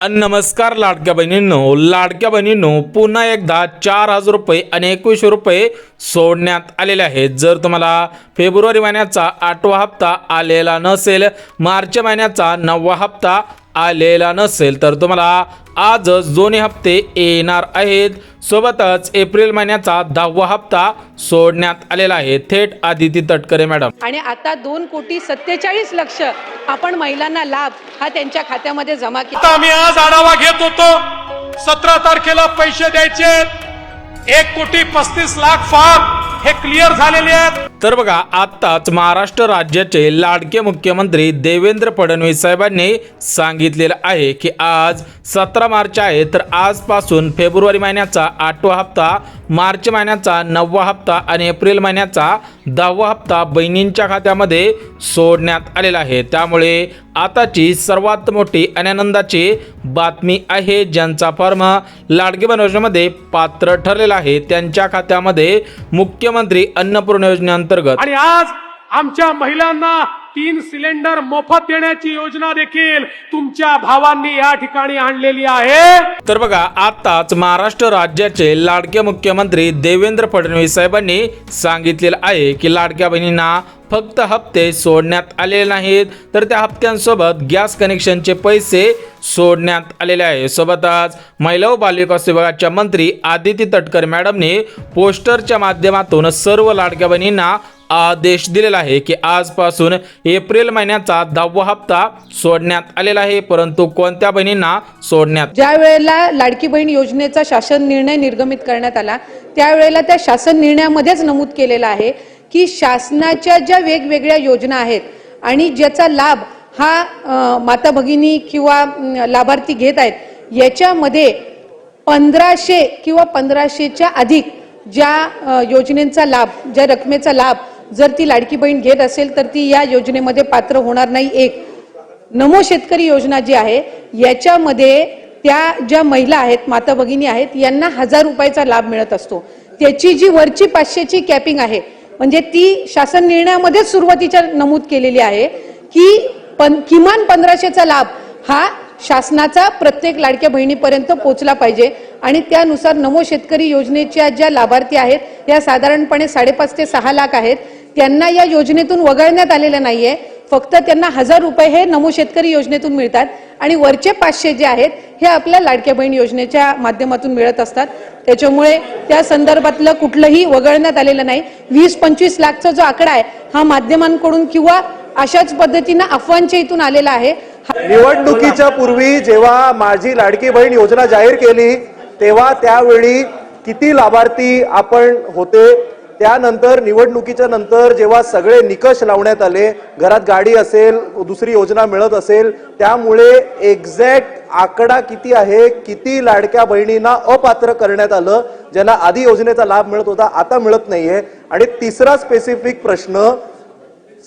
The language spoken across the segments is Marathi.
नमस्कार लाडक्या बहिणींनो पुन्हा एकदा 4,000 रुपये आणि 2100 रुपये सोडण्यात आलेले आहेत। जर तुम्हाला फेब्रुवारी महिन्याचा 8वा हप्ता आलेला नसेल, मार्च महिन्याचा 9वा हप्ता आलेला नसेल तर तुम्हाला आजच दोन्ही हप्ते येणार आहेत। सोबतच एप्रिल महिन्याचा 10वा हप्ता सोडण्यात आलेला आहे। थेट आदिती तटकरे मॅडम। आणि आता 2,47,00,000 आपण महिलांना लाभ हा त्यांच्या खात्यामध्ये जमा केला। आम्ही आज आढावा घेत होतो, 17 तारखेला पैसे द्यायचे 1,35,00,000 फॉर्म हे क्लिअर झालेले आहेत। तर बघा, आताच महाराष्ट्र राज्याचे लाडके मुख्यमंत्री देवेंद्र फडणवीस साहेबांनी सांगितलेलं आहे की आज 17 मार्च आहे, तर आजपासून फेब्रुवारी महिन्याचा 8वा हप्ता, मार्च महिन्याचा 9वा हप्ता आणि एप्रिल महिन्याचा 10वा हप्ता बहिणींच्या खात्यामध्ये सोडण्यात आलेला आहे। त्यामुळे आताची सर्वात मोठी आनंदाची बातमी आहे, ज्यांचा फॉर्म लाडकी बहीण योजनेमध्ये पात्र ठरलेला आहे त्यांच्या खात्यामध्ये मुख्यमंत्री अन्नपूर्णा योजनेअंतर्गत आणि आज आमच्या महिलांना 3 सिलेंडर मोफत देण्याची योजना देखील तुमच्या भावांनी या ठिकाणी आणलेली आहे। तर बघा, आताच महाराष्ट्र राज्याचे लाडके मुख्यमंत्री देवेंद्र फडणवीस साहेबांनी सांगितलेलं आहे की लाडक्या बहिणींना फक्त हप्ते सोडण्यात आलेले नाहीत, तर त्या हप्त्यांसोबत गॅस कनेक्शनचे पैसे सोडण्यात आलेले आहे। सोबतच महिला व बालविकास विभागाच्या मंत्री आदिती तटकरे मॅडमने पोस्टरच्या माध्यमातून सर्व लाडक्या बहिणींना आदेश दिलेला आहे की आजपासून एप्रिल महिन्याचा 10वा हप्ता सोडण्यात आलेला आहे। परंतु कोणत्या बहिणींना सोडण्यात? ज्या वेळेला लाडकी बहीण योजनेचा शासन निर्णय निर्गमित करण्यात आला त्यावेळेला त्या शासन निर्णयामध्येच नमूद केलेलं आहे की शासनाच्या ज्या वेगवेगळ्या योजना आहेत आणि ज्याचा लाभ हा माता भगिनी किंवा लाभार्थी घेत आहेत, याच्यामध्ये 1500 किंवा 1500च्या अधिक ज्या योजनेचा लाभ, ज्या रकमेचा लाभ जर ती लाडकी बहीण घेत असेल तर ती या योजनेमध्ये पात्र होणार नाही। एक नमो शेतकरी योजना जी आहे याच्यामध्ये त्या ज्या महिला आहेत, माता भगिनी आहेत, यांना 1000 रुपयाचा लाभ मिळत असतो। त्याची जी वरची 500ची कॅपिंग आहे, म्हणजे ती शासन निर्णयामध्ये सुरुवातीच्या नमूद केलेली आहे की किमान 1500चा लाभ हा शासनाचा प्रत्येक लाडक्या बहिणीपर्यंत पोहोचला पाहिजे। आणि त्यानुसार नमो शेतकरी योजनेच्या ज्या लाभार्थी आहेत या साधारणपणे 5.5 ते 6 लाख आहेत, त्यांना या योजनेतून वगळण्यात आलेलं नाहीये। फक्त त्यांना 1000 रुपये हे नमो शेतकरी योजनेतून मिळतात आणि वरचे 500 जे आहेत हे आपल्या लाडक्या बहीण योजनेच्या माध्यमातून मिळत असतात। त्याच्यामुळे त्या संदर्भातलं कुठलंही वगळण्यात आलेलं नाही। 20-25 लाखचा जो आकडा आहे हा माध्यमांकडून किंवा अशाच पद्धतीने अफवांच्या इथून आलेला आहे। निवडणुकीच्या पूर्वी जेव्हा माझी लाडकी बहीण योजना जाहीर केली तेव्हा त्यावेळी किती लाभार्थी आपण होते, त्यानंतर निवडणुकीच्या नंतर जेव्हा सगळे निकष लावण्यात आले, घरात गाडी असेल, दुसरी योजना मिळत असेल, त्यामुळे एक्झॅक्ट आकडा किती आहे, किती लाडक्या बहिणींना अपात्र करण्यात आलं, ज्यांना आधी योजनेचा लाभ मिळत होता आता मिळत नाहीये। आणि तिसरा स्पेसिफिक प्रश्न,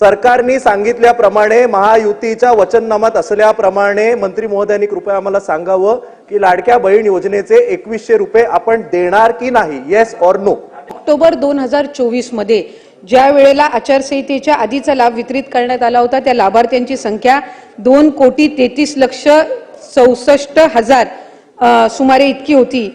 सरकारने सांगितल्याप्रमाणे महायुतीच्या वचननामात असल्याप्रमाणे मंत्री महोदयांनी कृपया आम्हाला सांगावं की लाडक्या बहीण योजनेचे 2100 रुपये आपण देणार की नाही, येस ऑर नो? ऑक्टोबर 2024 मध्ये ज्या वेळेला आचारसंहितेच्या आधीचा लाभ वितरित करण्यात आला होता त्या लाभार्थ्यांची संख्या 2,33,64,000 सुमारे इतकी होती।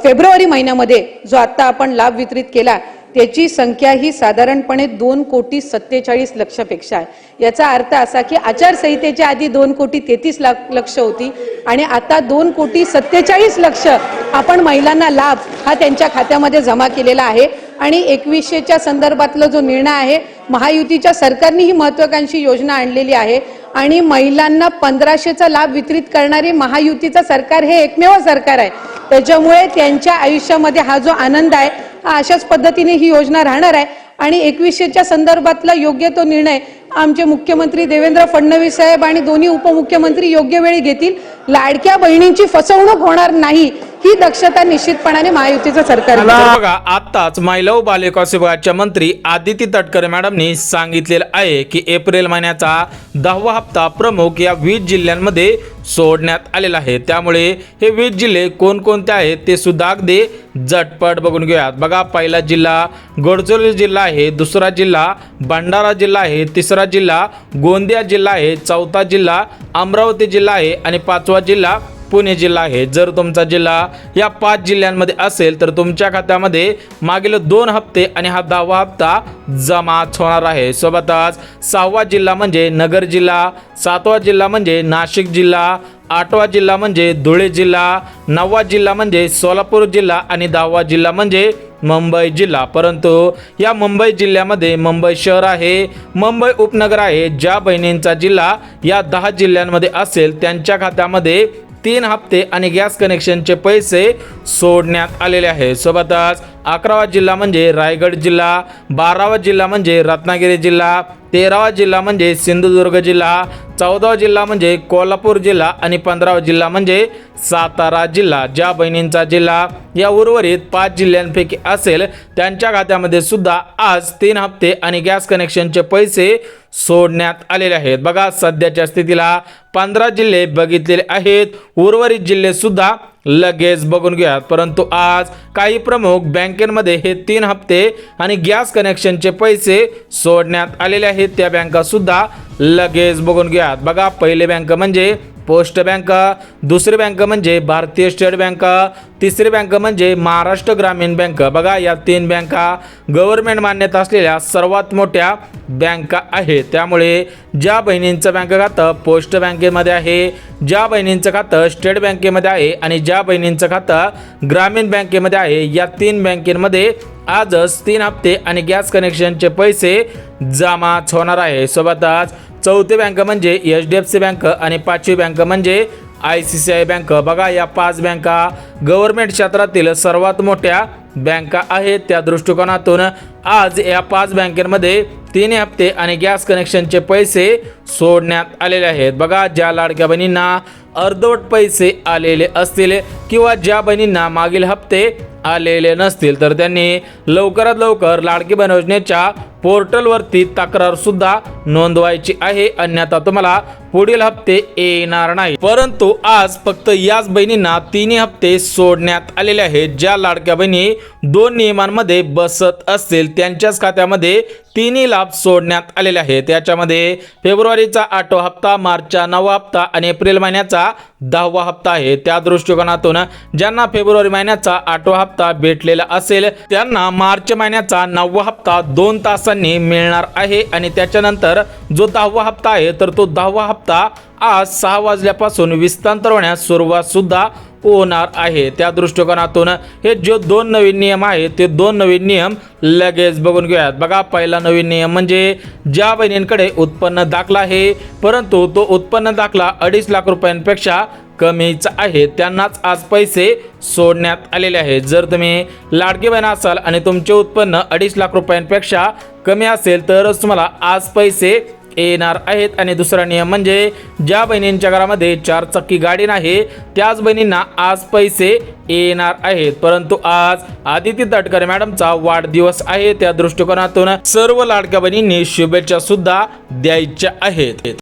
फेब्रुवारी महिन्यामध्ये जो आता आपण लाभ वितरित केला त्याची संख्या ही साधारणपणे 2,47,00,000 पेक्षा आहे। याचा अर्थ असा की आचारसंहितेच्या आधी 2,33,00,000 होती आणि आता 2,47,00,000 आपण महिलांना लाभ हा त्यांच्या खात्यामध्ये जमा केलेला आहे। आणि 2100च्या संदर्भातला जो निर्णय आहे, महायुतीच्या सरकारने ही महत्त्वाकांक्षी योजना आणलेली आहे आणि महिलांना 1500चा लाभ वितरित करणारे महायुतीचं सरकार हे एकमेव सरकार आहे। त्याच्यामुळे त्यांच्या आयुष्यामध्ये हा जो आनंद आहे हा अशाच पद्धतीने ही योजना राहणार आहे। आणि 2100च्या संदर्भातला योग्य तो निर्णय आमचे मुख्यमंत्री देवेंद्र फडणवीस साहेब आणि दोन्ही उपमुख्यमंत्री योग्य वेळी घेतील। लाडक्या बहिणींची फसवणूक होणार नाही ही दक्षता निश्चितपणाने महायुतीचं सरकार घेईल. तर बघा आताच महिला व बालविकास विभागाच्या मंत्री आदिती तटकरे मॅडमनी सांगितलेलं आहे की एप्रिल महिन्याचा 10वा हप्ता प्रमुख या 20 जिल्ह्यांमध्ये सोडण्यात आलेला आहे. त्यामुळे हे 20 जिल्हे कोणकोणते आहेत ते सुद्धा अगदी झटपट बघून घेऊयात. बघा पहिला जिल्हा गडचिरोली जिल्हा आहे, दुसरा जिल्हा भंडारा जिल्हा आहे, तिसरा जिल्हा गोंदिया जिल्हा आहे, चौथा जिल्हा अमरावती जिल्हा आहे आणि 5वा जिल्हा पुणे जिल्हा आहे. जर तुमचा जिल्हा या 5 जिल्ह्यांमध्ये असेल तर तुमच्या खात्यामध्ये मागील 2 हप्ते आणि हा 10वा हप्ता जमा होणार आहे. सोबतच 6वा जिल्हा म्हणजे नगर जिल्हा, 7वा जिल्हा म्हणजे नाशिक जिल्हा, 8वा जिल्हा म्हणजे धुळे जिल्हा, 9वा जिल्हा म्हणजे सोलापूर जिल्हा आणि 10वा जिल्हा म्हणजे मुंबई जिल्हा. परंतु या मुंबई जिल्ह्यामध्ये मुंबई शहर आहे, मुंबई उपनगर आहे. ज्या बहिणींचा जिल्हा या 10 जिल्ह्यांमध्ये असेल त्यांच्या खात्यामध्ये 3 हप्ते आणि गॅस कनेक्शनचे पैसे सोडण्यात आलेले आहे. सोबतच 11वा जिल्हा म्हणजे रायगड जिल्हा, 12वा जिल्हा म्हणजे रत्नागिरी जिल्हा, 13वा जिल्हा म्हणजे सिंधुदुर्ग जिल्हा, 14वा जिल्हा म्हणजे कोल्हापूर जिल्हा आणि 15वा जिल्हा म्हणजे सातारा जिल्हा. ज्या बहिणींचा जिल्हा या उर्वरित 5 जिल्ह्यांपैकी असेल त्यांच्या खात्यामध्ये सुद्धा आज 3 हप्ते आणि गॅस कनेक्शनचे पैसे सोडण्यात आलेले आहेत. बघा सध्याच्या स्थितीला 15 जिल्हे बघितलेले आहेत, उर्वरित जिल्हे सुद्धा लगेच बघून घ्यात. परंतु आज काही प्रमुख बँकेमध्ये हे 3 हप्ते आणि गॅस कनेक्शनचे पैसे सोडण्यात आलेले आहेत. त्या बँका सुद्धा लगेच बघून घ्यात. बघा पहिली बँक म्हणजे पोस्ट बँक, दुसरी बँक म्हणजे भारतीय स्टेट बँक, तिसरी बँक म्हणजे महाराष्ट्र ग्रामीण बँक. बघा या 3 बँका गव्हर्नमेंट मान्यता असलेल्या सर्वात मोठ्या बँका आहेत. त्यामुळे ज्या बहिणींचं बँक खातं पोस्ट बँकेमध्ये आहे, ज्या बहिणींचं खातं स्टेट बँकेमध्ये आहे आणि ज्या बहिणींचं खातं ग्रामीण बँकेमध्ये आहे या 3 बँकेमध्ये आजच 3 हप्ते आणि गॅस कनेक्शनचे पैसे जमा होणार आहे. सोबतच चौथी बँक म्हणजे HDFC बँक आणि 5वी बँक म्हणजे ICICI बँक. बघा या 5 बँका गव्हर्नमेंट क्षेत्रातील सर्वात मोठ्या बँका आहेत. त्या दृष्टिकोनातून आज या 5 बँकेमध्ये 3 हप्ते आणि गॅस कनेक्शनचे पैसे सोडण्यात आलेले आहेत. बघा ज्या लाडक्या बहिणींना अर्धवट पैसे आलेले असतील किंवा ज्या बहिणींना मागील हप्ते आलेले नसतील तर त्यांनी लवकरात लवकर लाडकी बहीण योजनेच्या पोर्टलवरती तक्रार सुद्धा नोंदवायची आहे, अन्यथा तुम्हाला पुढील हप्ते येणार नाही. परंतु आज फक्त याच बहिणींना 3 हप्ते सोडण्यात आलेले आहेत. ज्या लाडक्या बहिणी 2 नियमांमध्ये बसत असतील त्यांच्याच खात्यामध्ये 3 लाभ सोडण्यात आलेले आहेत. याच्यामध्ये फेब्रुवारीचा 8वा हप्ता, मार्चचा 9वा हप्ता आणि एप्रिल महिन्याचा 10वा हप्ता आहे. त्या दृष्टिकोनातून ज्यांना फेब्रुवारी महिन्याचा 8वा हप्ता भेटलेला असेल त्यांना मार्च महिन्याचा 9वा हप्ता 2 तासांनी मिळणार आहे आणि त्याच्यानंतर जो 10वा हप्ता आहे तर तो 10वा हप्ता आज 6 वाजल्यापासून विस्तांतर होण्यास सुरुवात सुद्धा होणार आहे. त्या दृष्टिकोनातून हे जो 2 नवीन नियम आहेत ते 2 नवीन नियम लगेच बघून घेऊयात. बघा पहिला नवीन नियम म्हणजे ज्या बहिणींकडे उत्पन्न दाखला आहे परंतु तो उत्पन्न दाखला 2.5 लाख रुपयांपेक्षा कमीचा आहे त्यांनाच आज पैसे सोडण्यात आलेले आहेत. जर तुम्ही लाडकी बहीण असाल आणि तुमचे उत्पन्न 2.5 लाख रुपयांपेक्षा कमी असेल तरच तुम्हाला आज पैसे येणार आहेत. आणि दुसरा नियम म्हणजे ज्या बहिणींच्या घरामध्ये 4 चाकी गाडी नाही त्याच बहिणींना आज पैसे येणार आहेत. परंतु आज आदिती तटकरे मॅडमचा वाढदिवस आहे, त्या दृष्टिकोनातून सर्व लाडक्या बहिणींनी शुभेच्छा सुद्धा द्यायच्या आहेत.